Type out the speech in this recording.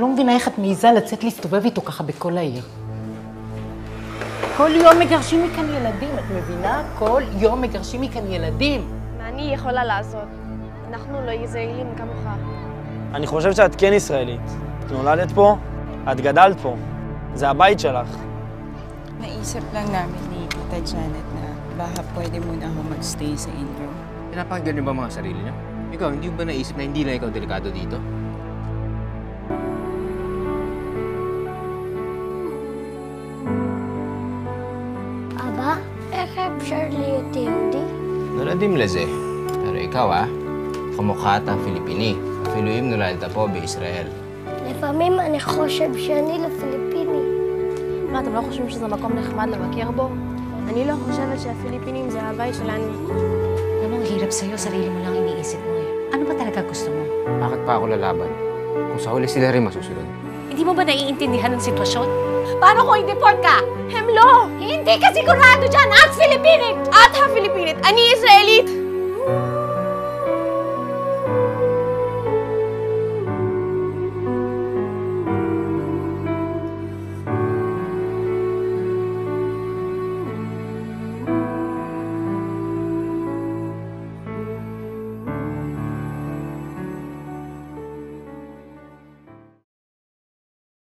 לא מבינה איך את מעיזה לצאת להסתובב איתו ככה בכל העיר. כל יום מגרשים מכאן ילדים, את מבינה? כל יום מגרשים מכאן ילדים. מה אני יכולה לעשות? אנחנו לא ישראלים כמוך. אני חושב שאת כן ישראלית. את נולדת פה, את גדלת פה. זה הבית שלך. Naisip lang namin ni Tita Janet na baka pwede muna ako magstay sa inyo. Pinapakinggan niyo ba mga sarili niyo? Ikaw, hindi ba naisip na hindi na ikaw delikado dito? אבא, איך אפשר להיות יהודי? נולדים לזה. pero ikaw kamukha at ang Filipini. אפילו אם נולדת פה בישראל. לפעמים אני חושב שאני לא פיליפיני. מה, אתם לא חושבים שזה מקום נחמד לבקר בו? אני לא חושבת שהפיליפינים זה הבית שלנו. Alam mo, hirap sa'yo, sarili mo lang iniisip mo eh. Ano ba talaga gusto mo? Bakit pa ako lalaban? Kung sa huli sila rin masusunod. Hindi mo ba naiintindihan ng sitwasyon? Paano kung i-deport ka? Hemlo! Hindi ka sigurado dyan! At Filipinit! At ha Filipinit! Ani Israel!